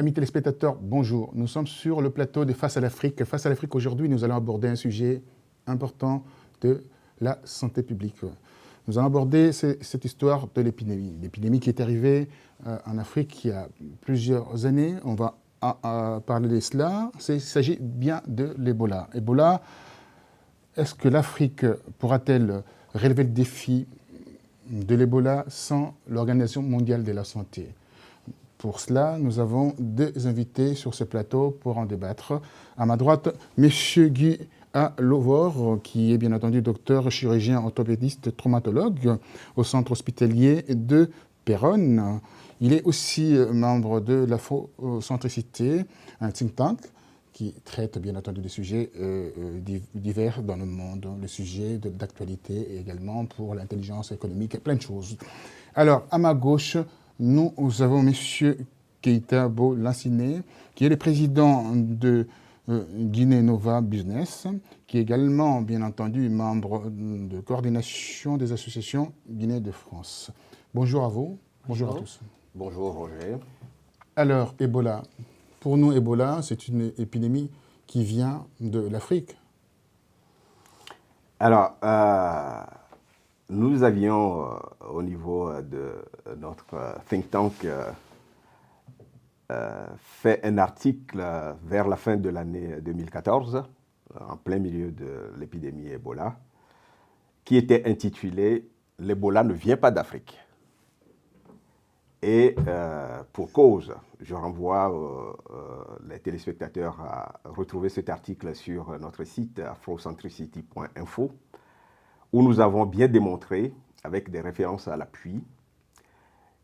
Amis téléspectateurs, bonjour. Nous sommes sur le plateau de Face à l'Afrique. Face à l'Afrique, aujourd'hui, nous allons aborder un sujet important de la santé publique. Nous allons aborder cette histoire de l'épidémie. L'épidémie qui est arrivée en Afrique il y a plusieurs années. On va parler de cela. Il s'agit bien de l'Ebola. Ebola, est-ce que l'Afrique pourra-t-elle relever le défi de l'Ebola sans l'Organisation mondiale de la santé ? Pour cela, nous avons deux invités sur ce plateau pour en débattre. À ma droite, M. Guy Alovor, qui est bien entendu docteur chirurgien orthopédiste traumatologue au centre hospitalier de Péronne. Il est aussi membre de l'Afrocentricité, un think tank qui traite bien entendu des sujets divers dans le monde, le sujet d'actualité et également pour l'intelligence économique et plein de choses. Alors, à ma gauche, nous avons M. Keita Bo-Lassiné, qui est le président de Guinée Nova Business, qui est également, bien entendu, membre de coordination des associations Guinée de France. Bonjour à vous. Bonjour à tous. Bonjour Roger. Alors, Ebola. Pour nous, Ebola, c'est une épidémie qui vient de l'Afrique. Alors, nous avions au niveau de notre think tank fait un article vers la fin de l'année 2014, en plein milieu de l'épidémie Ebola, qui était intitulé « L'Ebola ne vient pas d'Afrique ». Et pour cause, je renvoie les téléspectateurs à retrouver cet article sur notre site afrocentricity.info, où nous avons bien démontré, avec des références à l'appui,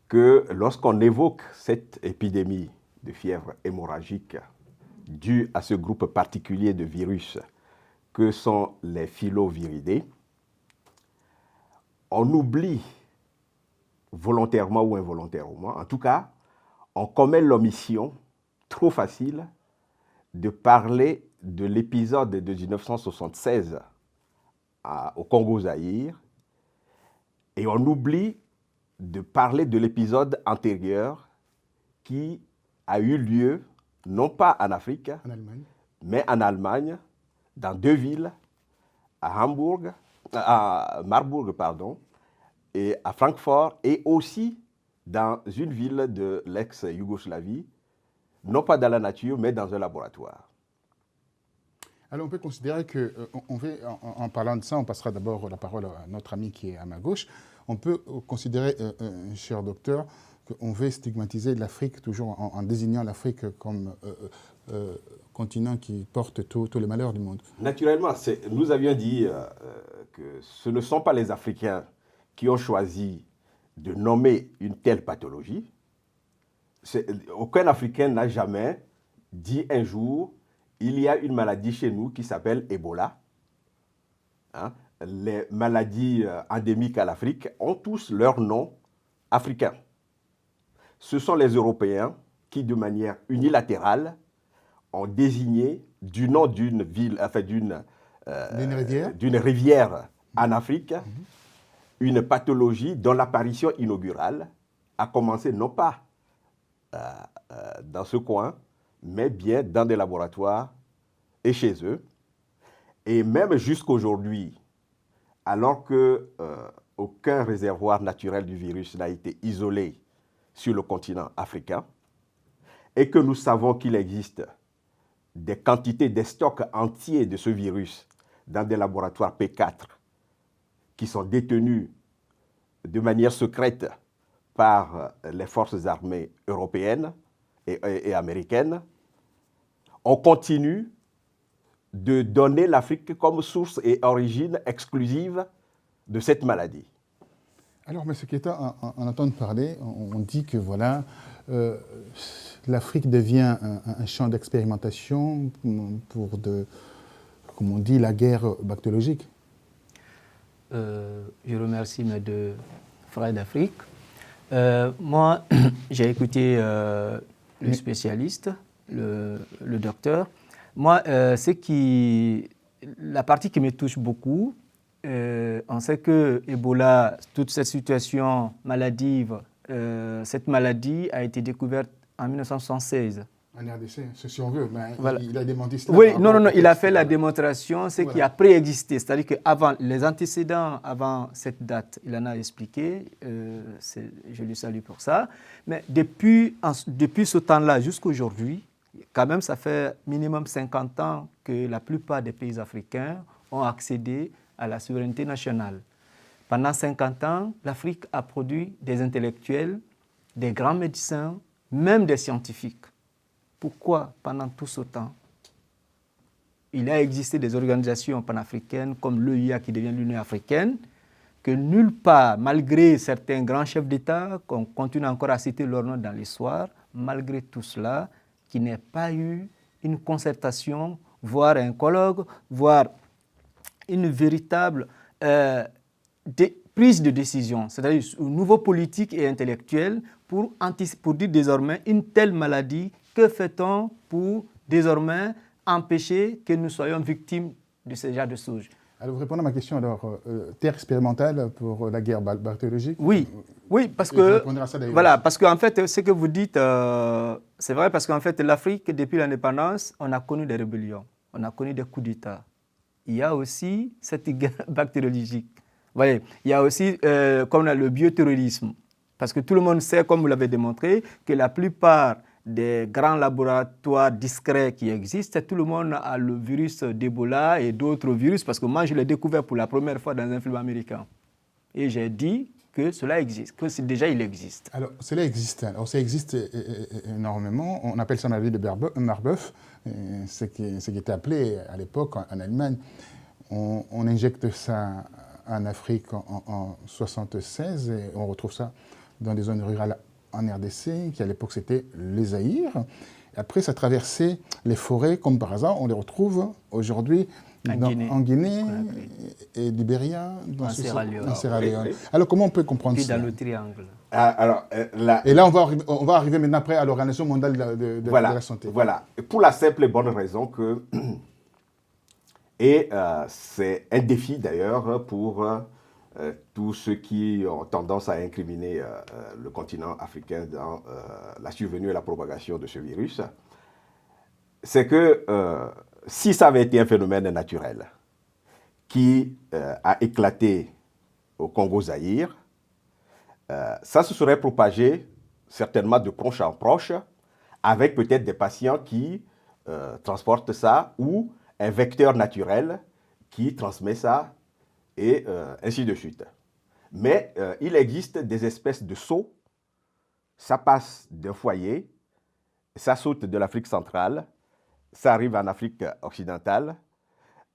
que lorsqu'on évoque cette épidémie de fièvre hémorragique due à ce groupe particulier de virus que sont les filoviridés, on oublie volontairement ou involontairement, en tout cas, on commet l'omission trop facile de parler de l'épisode de 1976 au Congo-Zaïre et on oublie de parler de l'épisode antérieur qui a eu lieu, non pas en Afrique, mais en Allemagne, dans deux villes, à Marbourg, et à Francfort, et aussi dans une ville de l'ex-Yougoslavie, non pas dans la nature, mais dans un laboratoire. Alors on peut considérer que, en parlant de ça, on passera d'abord la parole à notre ami qui est à ma gauche, on peut considérer, cher docteur, qu'on veut stigmatiser l'Afrique, toujours en désignant l'Afrique comme continent qui porte tous les malheurs du monde. Naturellement, nous avions dit que ce ne sont pas les Africains qui ont choisi de nommer une telle pathologie. Aucun Africain n'a jamais dit un jour « il y a une maladie chez nous qui s'appelle Ebola ». Les maladies endémiques à l'Afrique ont tous leur nom africain. Ce sont les Européens qui, de manière unilatérale, ont désigné du nom d'une ville, enfin d'une rivière en Afrique, une pathologie dont l'apparition inaugurale a commencé non pas dans ce coin, mais bien dans des laboratoires et chez eux. Et même jusqu'aujourd'hui, alors qu'aucun réservoir naturel du virus n'a été isolé sur le continent africain, et que nous savons qu'il existe des quantités, des stocks entiers de ce virus dans des laboratoires P4 qui sont détenus de manière secrète par les forces armées européennes et américaines, on continue de donner l'Afrique comme source et origine exclusive de cette maladie. Alors, M. Keita, en entendant parler, on dit que voilà, l'Afrique devient un champ d'expérimentation pour, comme on dit, la guerre bactériologique. Je remercie mes deux frères d'Afrique. Moi, j'ai écouté le spécialiste, le docteur. Moi, la partie qui me touche beaucoup, on sait que Ebola, toute cette situation maladive, cette maladie a été découverte en 1976. En RDC, c'est si on veut, mais Voilà. il a démenti cela. Oui, non, il a fait la démonstration, ce qui Voilà. a préexisté. C'est-à-dire qu'avant, les antécédents, avant cette date, il en a expliqué, je lui salue pour ça. Mais depuis ce temps-là jusqu'à aujourd'hui, quand même, ça fait minimum 50 ans que la plupart des pays africains ont accédé à la souveraineté nationale. Pendant 50 ans, l'Afrique a produit des intellectuels, des grands médecins, même des scientifiques. Pourquoi, pendant tout ce temps, il a existé des organisations panafricaines comme l'EIA qui devient l'Union africaine, que nulle part, malgré certains grands chefs d'État, qu'on continue encore à citer leur nom dans l'histoire, malgré tout cela, qu'il n'y ait pas eu une concertation, voire un colloque, voire une véritable prise de décision, c'est-à-dire un nouveau politique et intellectuel pour dire désormais une telle maladie, que fait-on pour désormais empêcher que nous soyons victimes de ce genre de choses? Alors, vous répondez à ma question, alors, terre expérimentale pour la guerre bactériologique? Oui, parce Et que, vous répondrez à ça d'ailleurs. voilà, parce qu'en fait, ce que vous dites, c'est vrai, parce qu'en fait, l'Afrique, depuis l'indépendance, on a connu des rébellions, on a connu des coups d'État. Il y a aussi cette guerre bactériologique. Vous voyez, il y a aussi, comme le bioterrorisme, parce que tout le monde sait, comme vous l'avez démontré, que la plupart des grands laboratoires discrets qui existent, tout le monde a le virus d'Ebola et d'autres virus, parce que moi, je l'ai découvert pour la première fois dans un film américain. Et j'ai dit que cela existe, que déjà il existe. Alors, cela existe. Alors, ça existe énormément. On appelle ça maladie de Marbeuf, ce qui était appelé à l'époque en Allemagne. On injecte ça en Afrique en 1976 et on retrouve ça dans des zones rurales en RDC, qui à l'époque c'était le Zaïre. Après, ça traversait les forêts, comme par hasard, on les retrouve aujourd'hui en Guinée et Libéria, en Sierra Leone. Oui. Alors, comment on peut comprendre ça? Puis dans le triangle. Et là, on va arriver maintenant après à l'Organisation mondiale de la santé. Voilà, pour la simple et bonne raison que, et c'est un défi d'ailleurs pour tous ceux qui ont tendance à incriminer le continent africain dans la survenue et la propagation de ce virus, c'est que si ça avait été un phénomène naturel qui a éclaté au Congo-Zaïre, ça se serait propagé certainement de proche en proche, avec peut-être des patients qui transportent ça ou un vecteur naturel qui transmet ça et ainsi de suite. Mais il existe des espèces de sauts, ça passe d'un foyer, ça saute de l'Afrique centrale, ça arrive en Afrique occidentale.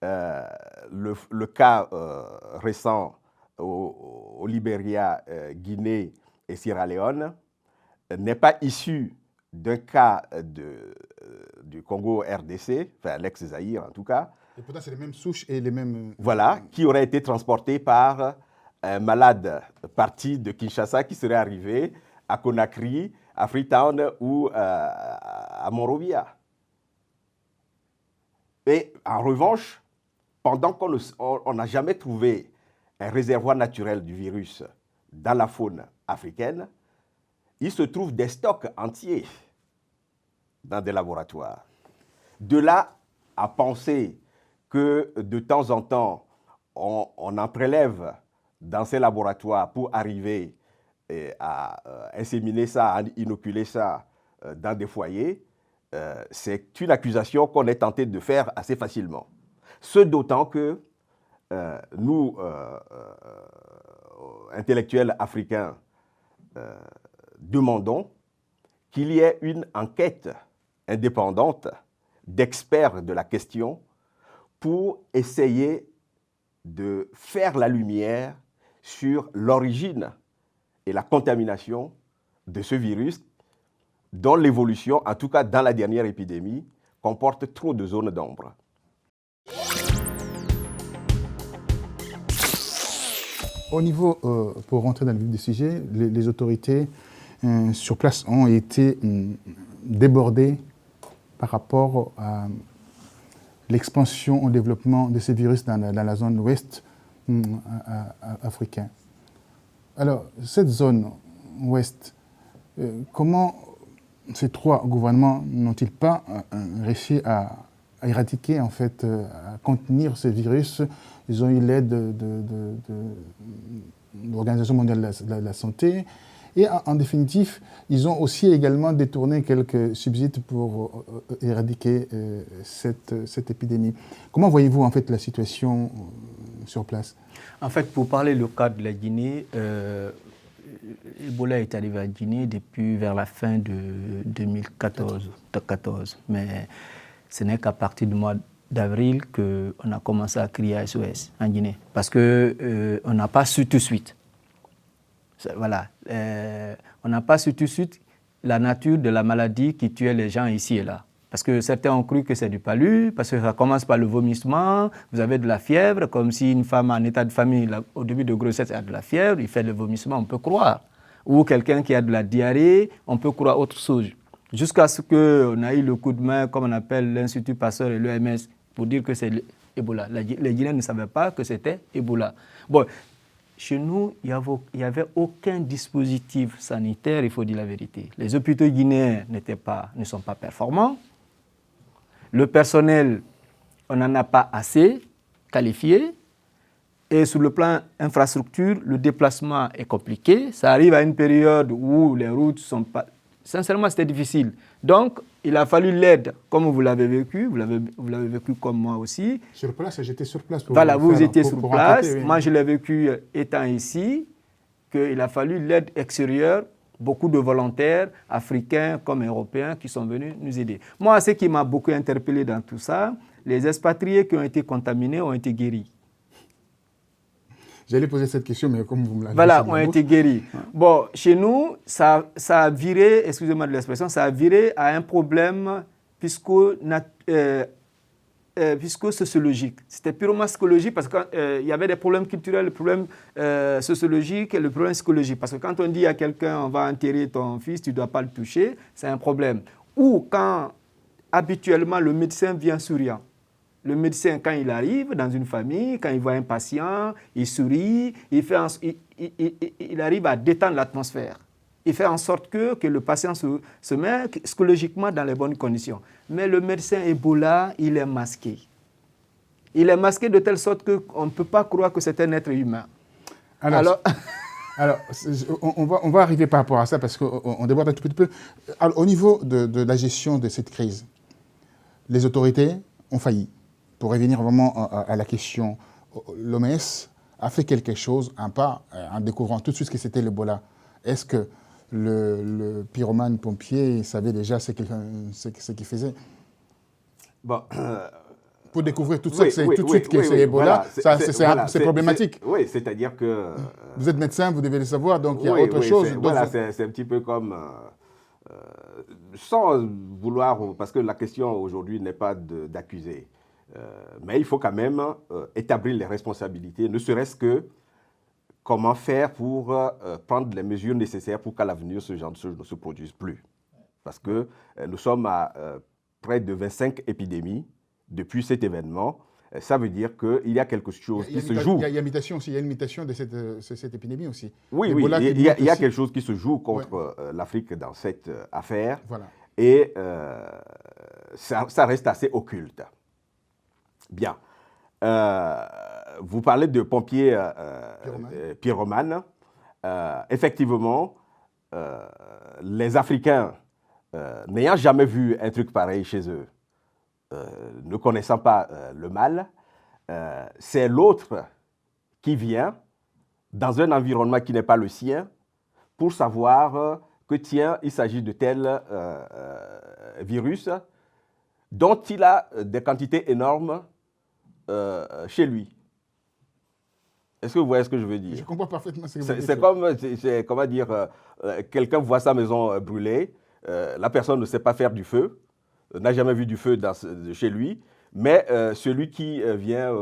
Le cas récent au Libéria, Guinée et Sierra Leone n'est pas issu d'un cas du Congo-RDC, enfin l'ex-Zaïre en tout cas. Et pourtant, c'est les mêmes souches et les mêmes... Voilà, qui auraient été transportés par un malade parti de Kinshasa qui serait arrivé à Conakry, à Freetown ou à Monrovia. Et en revanche, pendant qu'on n'a jamais trouvé un réservoir naturel du virus dans la faune africaine, il se trouve des stocks entiers dans des laboratoires. De là à penser que de temps en temps, on en prélève dans ces laboratoires pour arriver à inséminer ça, à inoculer ça dans des foyers, c'est une accusation qu'on est tenté de faire assez facilement. Ce d'autant que nous, intellectuels africains, demandons qu'il y ait une enquête indépendante d'experts de la question pour essayer de faire la lumière sur l'origine et la contamination de ce virus dont l'évolution, en tout cas dans la dernière épidémie, comporte trop de zones d'ombre. Au niveau, pour rentrer dans le vif du sujet, les autorités sur place ont été débordées par rapport à l'expansion au développement de ces virus dans la zone ouest africaine. Alors, cette zone ouest, comment ces 3 gouvernements n'ont-ils pas réussi à éradiquer, en fait, à contenir ce virus? Ils ont eu l'aide de l'Organisation mondiale de la santé. Et en définitive, ils ont aussi également détourné quelques subsides pour éradiquer cette épidémie. Comment voyez-vous, en fait, la situation sur place? En fait, pour parler le cas de la Guinée, Ebola est arrivé à Guinée depuis vers la fin de 2014. Mais ce n'est qu'à partir du mois d'avril qu'on a commencé à crier SOS en Guinée. Parce qu'on n'a pas su tout de suite. Voilà. On n'a pas su tout de suite la nature de la maladie qui tuait les gens ici et là. Parce que certains ont cru que c'est du palu, parce que ça commence par le vomissement, vous avez de la fièvre, comme si une femme en état de famille, au début de grossesse, a de la fièvre, il fait le vomissement, on peut croire. Ou quelqu'un qui a de la diarrhée, on peut croire autre chose. Jusqu'à ce qu'on a eu le coup de main, comme on appelle l'Institut Pasteur et l'OMS, pour dire que c'est Ebola. Les Guinéens ne savaient pas que c'était Ebola. Bon, chez nous, il n'y avait aucun dispositif sanitaire, il faut dire la vérité. Les hôpitaux guinéens ne sont pas performants. Le personnel, on n'en a pas assez qualifié. Et sur le plan infrastructure, le déplacement est compliqué. Ça arrive à une période où les routes sont pas... Sincèrement, c'était difficile. Donc, il a fallu l'aide, comme vous l'avez vécu. Vous l'avez vécu comme moi aussi. Sur place, j'étais sur place. Voilà, vous étiez sur place. Oui. Moi, je l'ai vécu étant ici, qu'il a fallu l'aide extérieure. Beaucoup de volontaires, africains comme européens, qui sont venus nous aider. Moi, ce qui m'a beaucoup interpellé dans tout ça, les expatriés qui ont été contaminés ont été guéris. J'allais poser cette question, mais comme vous me l'avez dit... Voilà, ont été guéris. Bon, chez nous, ça a viré, excusez-moi de l'expression, ça a viré à un problème psychosociologique. C'était purement psychologique parce qu'il y avait des problèmes culturels, le problème sociologique et le problème psychologique. Parce que quand on dit à quelqu'un, on va enterrer ton fils, tu ne dois pas le toucher, c'est un problème. Ou quand habituellement le médecin vient souriant. Le médecin, quand il arrive dans une famille, quand il voit un patient, il sourit, il arrive à détendre l'atmosphère. Il fait en sorte que le patient se met psychologiquement dans les bonnes conditions. Mais le médecin Ebola, il est masqué. Il est masqué de telle sorte qu'on ne peut pas croire que c'est un être humain. Alors on va arriver par rapport à ça parce qu'on déborde un tout petit peu. Alors, au niveau de la gestion de cette crise, les autorités ont failli. Pour revenir vraiment à la question, l'OMS a fait quelque chose, un pas, en découvrant tout de suite ce que c'était l'Ebola. Est-ce que le pyromane pompier savait déjà ce qu'il faisait? Bon, pour découvrir tout de suite que c'est Ebola, voilà, c'est problématique. Oui, c'est-à-dire que... Vous êtes médecin, vous devez le savoir, donc il y a autre chose. Voilà, c'est un petit peu comme... sans vouloir... Parce que la question aujourd'hui n'est pas d'accuser. Mais il faut quand même établir les responsabilités, ne serait-ce que comment faire pour prendre les mesures nécessaires pour qu'à l'avenir, ce genre de choses ne se produise plus. Parce que nous sommes à près de 25 épidémies depuis cet événement. Ça veut dire qu'il y a quelque chose qui se joue. Il y a une mutation de cette épidémie aussi. Oui, il y a quelque chose qui se joue contre l'Afrique dans cette affaire. Voilà. Et ça reste assez occulte. Bien. Vous parlez de pompiers pyromanes. Effectivement, les Africains, n'ayant jamais vu un truc pareil chez eux, ne connaissant pas le mal, c'est l'autre qui vient dans un environnement qui n'est pas le sien pour savoir que, tiens, il s'agit de tel virus dont il a des quantités énormes chez lui. Est-ce que vous voyez ce que je veux dire? Je comprends parfaitement ce que vous dites. C'est comment dire, quelqu'un voit sa maison brûler, la personne ne sait pas faire du feu, n'a jamais vu du feu chez lui, mais celui qui vient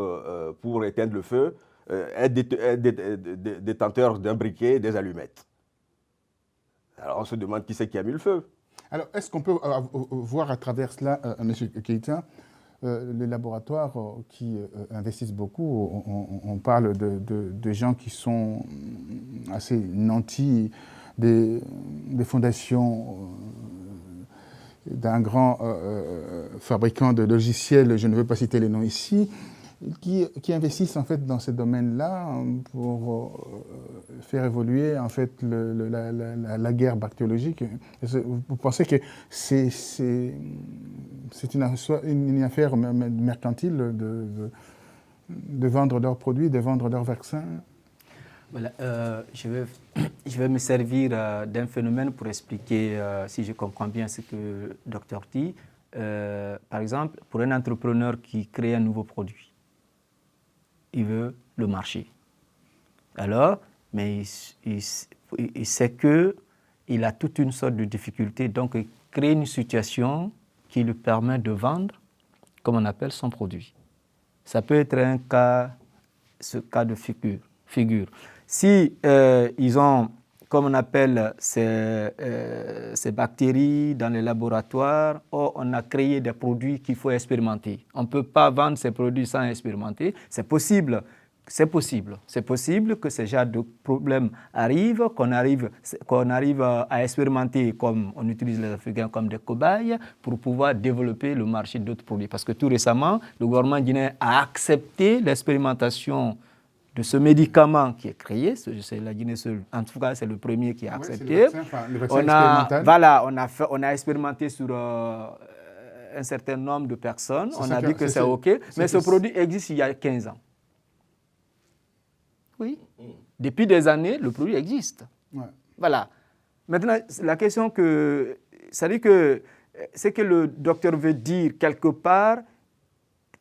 pour éteindre le feu est détenteur d'un briquet et des allumettes. Alors on se demande qui c'est qui a mis le feu. Alors est-ce qu'on peut voir à travers cela, M. Keïta, les laboratoires qui investissent beaucoup, on parle de gens qui sont assez nantis, des fondations d'un grand fabricant de logiciels, je ne veux pas citer les noms ici, qui investissent en fait dans ce domaine-là pour faire évoluer en fait la guerre bactériologique. Vous pensez que c'est une affaire mercantile de vendre leurs produits, de vendre leurs vaccins? Voilà, je vais me servir d'un phénomène pour expliquer, si je comprends bien ce que le docteur dit. Par exemple, pour un entrepreneur qui crée un nouveau produit, il veut le marché. Alors, mais il sait qu'il a toute une sorte de difficulté, donc il crée une situation qui lui permet de vendre, comme on appelle, son produit. Ça peut être ce cas de figure. Si ils ont, comme on appelle, ces bactéries dans les laboratoires, on a créé des produits qu'il faut expérimenter. On ne peut pas vendre ces produits sans expérimenter. C'est possible. C'est possible que ce genre de problème arrive, qu'on arrive à expérimenter, comme on utilise les Africains comme des cobayes, pour pouvoir développer le marché d'autres produits. Parce que tout récemment, le gouvernement guinéen a accepté l'expérimentation de ce médicament qui est créé. C'est la Guinée seule. En tout cas, c'est le premier qui a accepté. Le vaccin expérimental. Voilà, on a expérimenté sur un certain nombre de personnes. On a dit que c'est OK. Mais ce produit existe il y a 15 ans. Oui. Depuis des années, le produit existe. Ouais. Voilà. Maintenant, la question c'est-à-dire que ce que le docteur veut dire quelque part,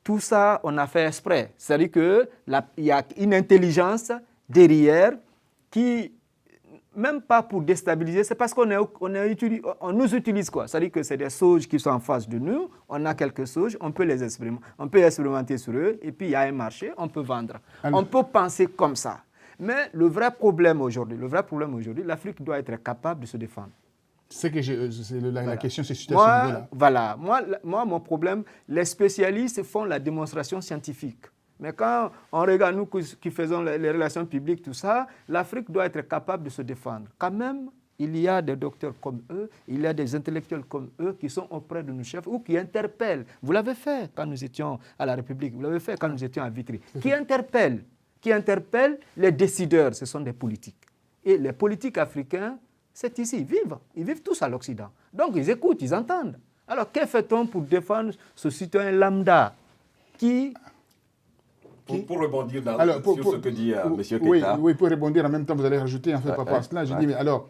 tout ça, on a fait exprès. C'est-à-dire qu'il y a une intelligence derrière qui, même pas pour déstabiliser, c'est parce qu'on nous utilise quoi. C'est-à-dire que c'est des sauges qui sont en face de nous, on a quelques sauges, on peut les expérimenter, on peut expérimenter sur eux, et puis il y a un marché, on peut vendre. On peut penser comme ça. Mais le vrai problème aujourd'hui, l'Afrique doit être capable de se défendre. La question se situe à ce niveau-là. Voilà. Moi, mon problème, les spécialistes font la démonstration scientifique. Mais quand on regarde nous qui faisons les relations publiques, tout ça, l'Afrique doit être capable de se défendre. Quand même, il y a des docteurs comme eux, il y a des intellectuels comme eux qui sont auprès de nos chefs ou qui interpellent. Vous l'avez fait quand nous étions à la République, vous l'avez fait quand nous étions à Vitry. Qui interpellent les décideurs, ce sont des politiques. Et les politiques africains, c'est ici, ils vivent tous à l'Occident. Donc ils écoutent, ils entendent. Alors que fait-on pour défendre ce citoyen lambda qui... Pour rebondir sur ce que dit M. Keita. Oui, pour rebondir en même temps, vous allez rajouter par rapport à cela. Je dis, mais alors,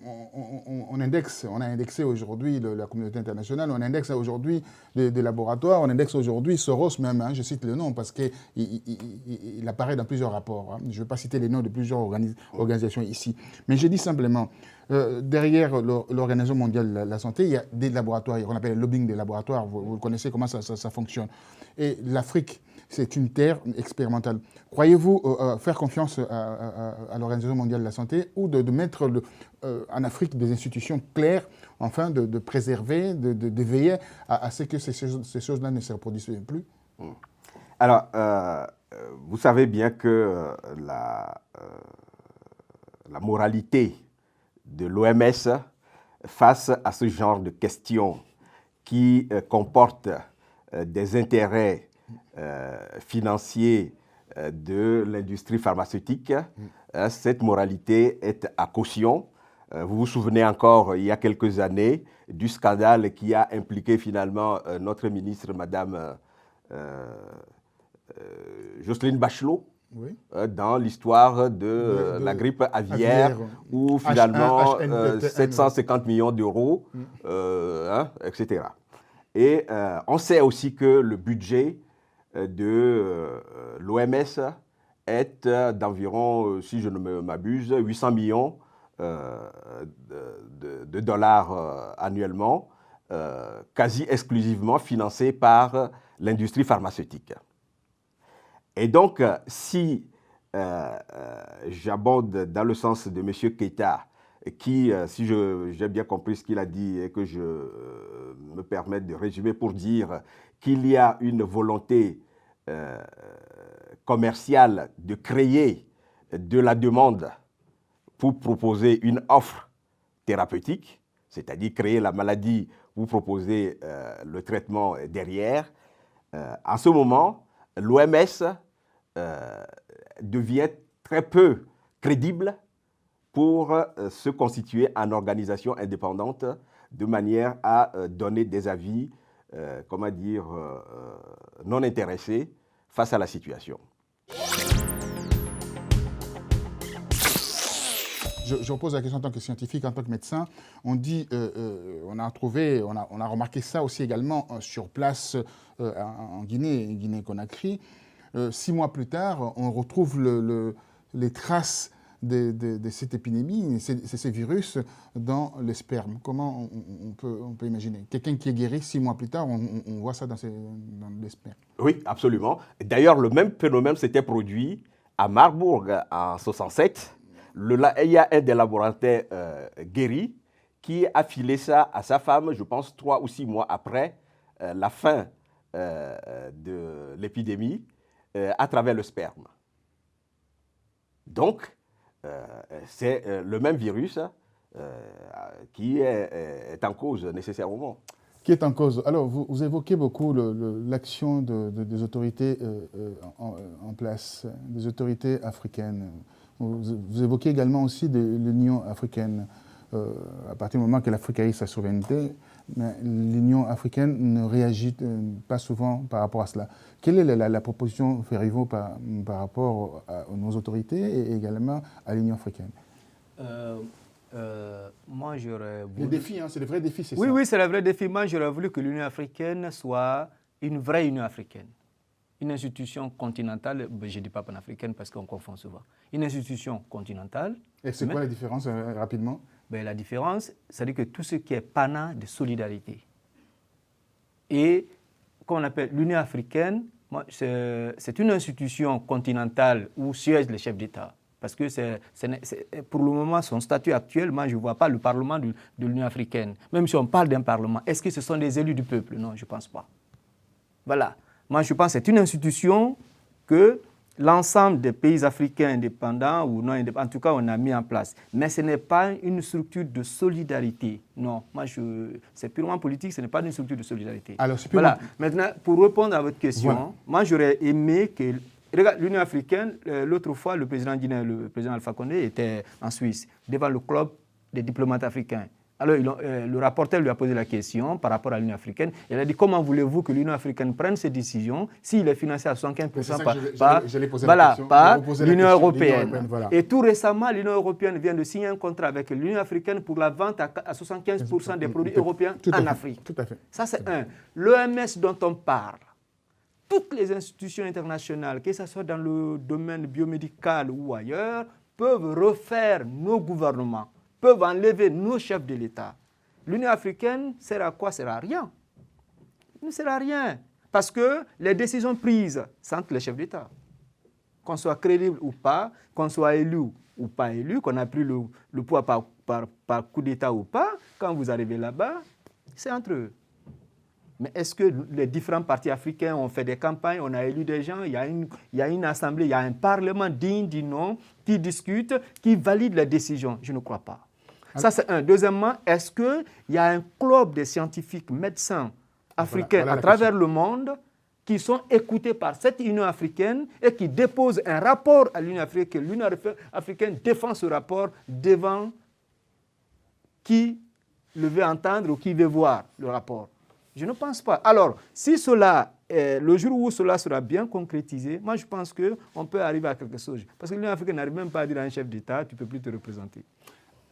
on a indexé aujourd'hui la communauté internationale, on indexe aujourd'hui des laboratoires, on indexe aujourd'hui Soros même, je cite le nom parce qu'il apparaît dans plusieurs rapports. Je ne vais pas citer les noms de plusieurs organisations ici. Mais je dis simplement, derrière l'Organisation mondiale de la santé, il y a des laboratoires, on appelle le lobbying des laboratoires, vous connaissez comment ça fonctionne. Et l'Afrique, c'est une terre expérimentale. Croyez-vous faire confiance à l'Organisation mondiale de la santé ou de mettre en Afrique des institutions claires, enfin de préserver, de veiller à ce que ces choses-là ne se reproduisent plus? Alors, vous savez bien que la moralité de l'OMS face à ce genre de questions qui comportent des intérêts financiers de l'industrie pharmaceutique, cette moralité est à caution. Vous vous souvenez encore, il y a quelques années, du scandale qui a impliqué finalement notre ministre, Madame Jocelyne Bachelot, oui, dans l'histoire de la grippe aviaire, où finalement 750 millions d'euros, etc. Et on sait aussi que le budget de l'OMS est d'environ, si je ne m'abuse, 800 millions de dollars annuellement, quasi exclusivement financé par l'industrie pharmaceutique. Et donc, si j'abonde dans le sens de M. Keita, qui, si j'ai bien compris ce qu'il a dit et que je me permets de résumer pour dire qu'il y a une volonté commerciale de créer de la demande pour proposer une offre thérapeutique, c'est-à-dire créer la maladie, vous proposez le traitement derrière. En ce moment, l'OMS devient très peu crédible pour se constituer en organisation indépendante de manière à donner des avis, non intéressés face à la situation. Je pose la question en tant que scientifique, en tant que médecin. On dit, on a remarqué ça aussi également sur place en Guinée-Conakry. 6 mois plus tard, on retrouve les traces de cette épidémie, ces virus dans le sperme. Comment on peut imaginer? Quelqu'un qui est guéri 6 mois plus tard, on voit ça dans les spermes. Oui, absolument. D'ailleurs, le même phénomène s'était produit à Marbourg en 1967. Il y a un des laboratoires guéris qui a filé ça à sa femme, je pense 3 ou 6 mois après la fin de l'épidémie, à travers le sperme. Donc, c'est le même virus qui est en cause nécessairement. Qui est en cause. Alors, vous évoquez beaucoup l'action des autorités en place, des autorités africaines. Vous évoquez également aussi de l'Union africaine. À partir du moment que l'Afrique a eu sa souveraineté, l'Union africaine ne réagit pas souvent par rapport à cela. Quelle est la proposition Ferrivo par rapport à nos autorités et également à l'Union africaine? Moi, j'aurais voulu... Les défis, c'est le vrai défi, c'est ça? Oui, c'est le vrai défi. Moi, j'aurais voulu que l'Union africaine soit une vraie Union africaine. Une institution continentale, je ne dis pas panafricaine parce qu'on confond souvent. Une institution continentale. Et c'est quoi la différence, rapidement? La différence, c'est-à-dire que tout ce qui est pana de solidarité. Et qu'on appelle l'Union africaine, c'est une institution continentale où siègent les chefs d'État. Parce que pour le moment, son statut actuel, moi, je ne vois pas le Parlement de l'Union africaine. Même si on parle d'un Parlement, est-ce que ce sont des élus du peuple? Non, je ne pense pas. Voilà. Moi, je pense que c'est une institution que l'ensemble des pays africains indépendants ou non indépendants, en tout cas, on a mis en place. Mais ce n'est pas une structure de solidarité. Non, c'est purement politique, ce n'est pas une structure de solidarité. Alors, c'est purement... Voilà. Maintenant, pour répondre à votre question, voilà. Moi, j'aurais aimé que... Regarde, l'Union africaine, l'autre fois, le président guinéen, le président Alpha Condé, était en Suisse, devant le club des diplomates africains. Alors, le rapporteur lui a posé la question par rapport à l'Union africaine. Il a dit, comment voulez-vous que l'Union africaine prenne ces décisions s'il est financé à 75% par l'Union européenne? Voilà. Et tout récemment, l'Union européenne vient de signer un contrat avec l'Union africaine pour la vente à 75% des produits européens en Afrique. Tout à fait. Ça, c'est un. L'OMS dont on parle, toutes les institutions internationales, que ce soit dans le domaine biomédical ou ailleurs, peuvent refaire nos gouvernements, peuvent enlever nos chefs de l'État. L'Union africaine sert à quoi? Sert à rien. Ne sert à rien. Parce que les décisions prises sentent les chefs d'État. Qu'on soit crédible ou pas, qu'on soit élu ou pas élu, qu'on a pris le poids par coup d'État ou pas, quand vous arrivez là-bas, c'est entre eux. Mais est-ce que les différents partis africains ont fait des campagnes, on a élu des gens, il y a une assemblée, il y a un parlement digne du nom, qui discute, qui valide les décisions? Je ne crois pas. Ça, c'est un. Deuxièmement, est-ce qu'il y a un club de scientifiques, médecins africains à travers le monde qui sont écoutés par cette Union africaine et qui déposent un rapport à l'Union africaine, que l'Union africaine défend ce rapport devant qui le veut entendre ou qui veut voir le rapport? Je ne pense pas. Alors, si le jour où cela sera bien concrétisé, moi je pense qu'on peut arriver à quelque chose. Parce que l'Union africaine n'arrive même pas à dire à un chef d'État, tu ne peux plus te représenter.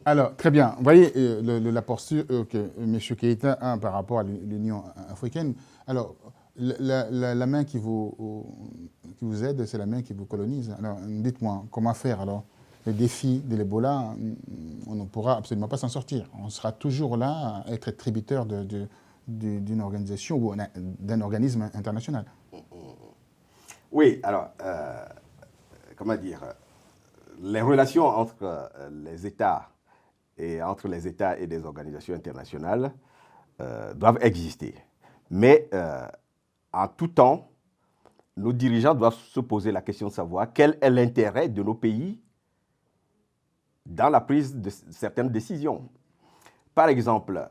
Alors, très bien. Vous voyez la posture que M. Keïta a par rapport à l'Union africaine. Alors, la main qui vous aide, c'est la main qui vous colonise. Alors, dites-moi, comment faire alors? Le défi de l'Ebola, on ne pourra absolument pas s'en sortir. On sera toujours là à être tributaire d'une organisation ou d'un organisme international. Oui, alors, comment dire, les relations entre les États et entre les États et des organisations internationales doivent exister. Mais en tout temps, nos dirigeants doivent se poser la question de savoir quel est l'intérêt de nos pays dans la prise de certaines décisions. par exemple,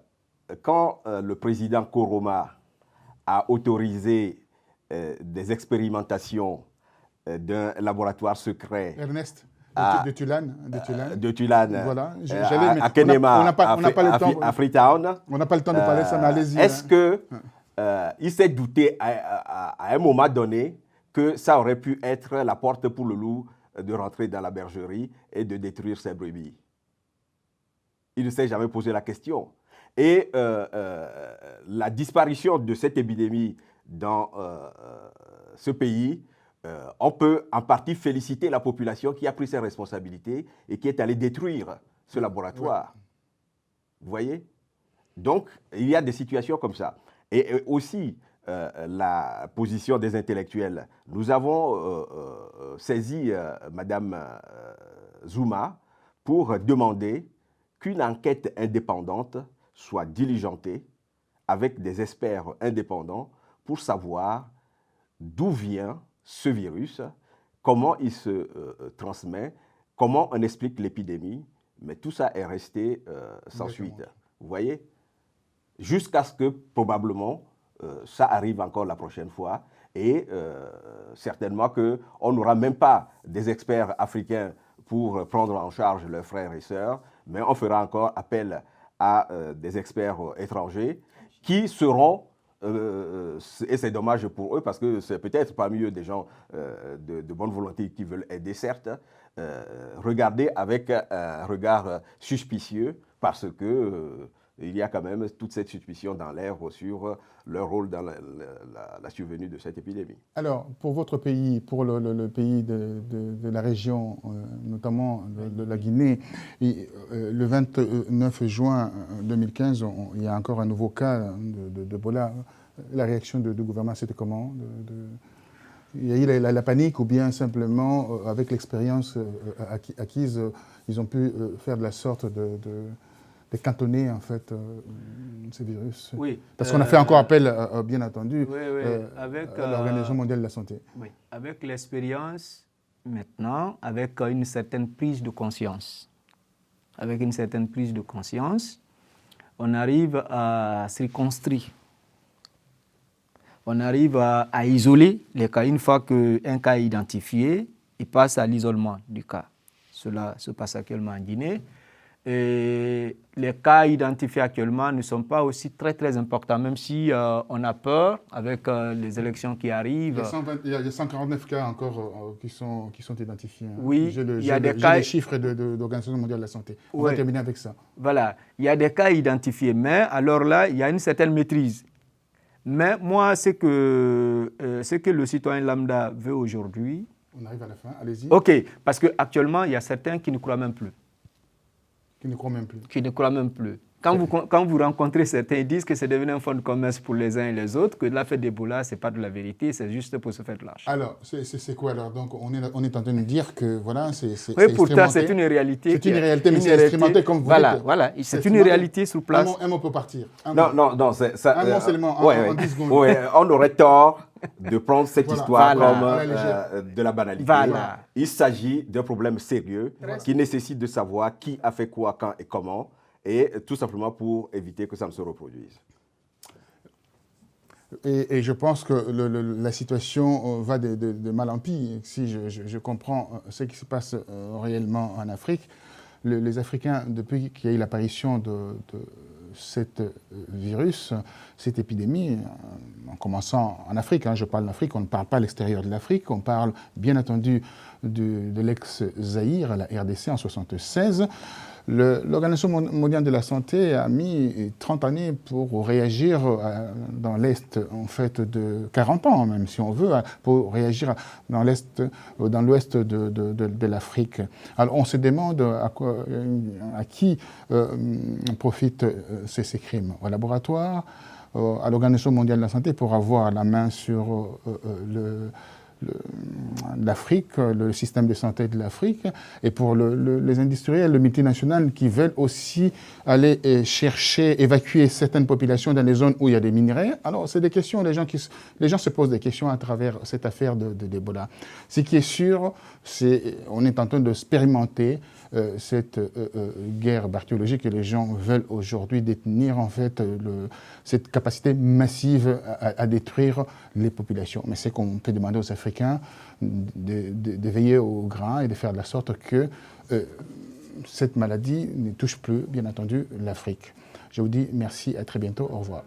quand le président Koroma a autorisé des expérimentations d'un laboratoire secret Ernest à- de Tulane. de Tulane Voilà. à Kenema, on n'a pas le temps. à Freetown, On n'a pas le temps de parler de ça, mais allez-y. est-ce hein. que il s'est douté à un moment donné que ça aurait pu être la porte pour le loup de rentrer dans la bergerie et de détruire ses brebis? Il ne s'est jamais posé la question. Et la disparition de cette épidémie dans ce pays, on peut en partie féliciter la population qui a pris ses responsabilités et qui est allée détruire ce laboratoire. Ouais. Vous voyez? Donc, il y a des situations comme ça. Et aussi, la position des intellectuels. Nous avons saisi Madame Zuma pour demander qu'une enquête indépendante soit diligentée avec des experts indépendants pour savoir d'où vient ce virus, comment il se transmet, comment on explique l'épidémie, mais tout ça est resté sans suite. Vous voyez? Jusqu'à ce que, probablement, ça arrive encore la prochaine fois et certainement qu'on n'aura même pas des experts africains pour prendre en charge leurs frères et sœurs, mais on fera encore appel à des experts étrangers qui seront, et c'est dommage pour eux parce que c'est peut-être parmi eux des gens de bonne volonté qui veulent aider, certes, regarder avec un regard suspicieux parce que il y a quand même toute cette suspicion dans l'air sur leur rôle dans la survenue de cette épidémie. Alors, pour votre pays, pour le pays de la région, notamment de la Guinée, le 29 juin 2015, il y a encore un nouveau cas d'Ebola. La réaction du gouvernement, c'était comment? Il y a eu la panique ou bien simplement, avec l'expérience acquise, ils ont pu faire de la sorte de cantonner en fait ces virus. Oui. Parce qu'on a fait encore appel, bien entendu, avec à l'Organisation mondiale de la santé. Oui, avec l'expérience maintenant, avec une certaine prise de conscience. Avec une certaine prise de conscience, on arrive à circonscrire. On arrive à isoler les cas. Une fois qu'un cas est identifié, il passe à l'isolement du cas. Cela se passe actuellement en Guinée. Et les cas identifiés actuellement ne sont pas aussi très importants, même si on a peur avec les élections qui arrivent. Il y a 149 cas encore qui sont identifiés. Hein. Oui, il y a les chiffres de l'Organisation mondiale de la santé. On va terminer avec ça. Voilà, il y a des cas identifiés, mais alors là, il y a une certaine maîtrise. Mais moi, ce que le citoyen lambda veut aujourd'hui... On arrive à la fin, allez-y. OK, parce qu'actuellement, il y a certains qui ne croient même plus. Qui ne croient même plus. Qui ne croient même plus. Quand vous rencontrez certains, ils disent que c'est devenu un fonds de commerce pour les uns et les autres, que l'affaire d'Ebola, ce n'est pas de la vérité, c'est juste pour se faire de l'argent. Alors, c'est quoi alors? Donc, on est en train de dire que, voilà, c'est oui, pourtant, c'est une réalité. C'est une réalité, mais c'est instrumenté comme vous dites. Voilà, c'est une réalité sur place. Un mot peut partir. Non, un mot seulement, en 10 secondes. Ouais, on aurait tort de prendre cette histoire comme de la banalité. Voilà. Il s'agit d'un problème sérieux qui nécessite de savoir qui a fait quoi, quand et comment, et tout simplement pour éviter que ça ne se reproduise. Et je pense que la situation va de mal en pire. Si je comprends ce qui se passe réellement en Afrique, les Africains, depuis qu'il y a eu l'apparition de cet virus, cette épidémie, en commençant en Afrique, je parle d'Afrique, on ne parle pas à l'extérieur de l'Afrique, on parle bien entendu de l'ex-Zaïre, la RDC en 1976. L'Organisation mondiale de la santé a mis 30 années pour réagir dans l'Est, en fait, de 40 ans même, si on veut, pour réagir dans l'Ouest de l'Afrique. Alors on se demande à qui profitent ces crimes. Au laboratoire, à l'Organisation mondiale de la santé pour avoir la main sur l'Afrique, le système de santé de l'Afrique, et pour les industriels, les multinationales qui veulent aussi aller chercher, évacuer certaines populations dans les zones où il y a des minerais. Alors, c'est des questions, les gens se posent des questions à travers cette affaire d'Ebola. Ce qui est sûr, on est en train d'expérimenter cette guerre bactériologique et les gens veulent aujourd'hui détenir en fait cette capacité massive à détruire les populations. Mais c'est qu'on peut demander aux Africains de veiller au grain et de faire de la sorte que cette maladie ne touche plus, bien entendu, l'Afrique. Je vous dis merci, à très bientôt, au revoir.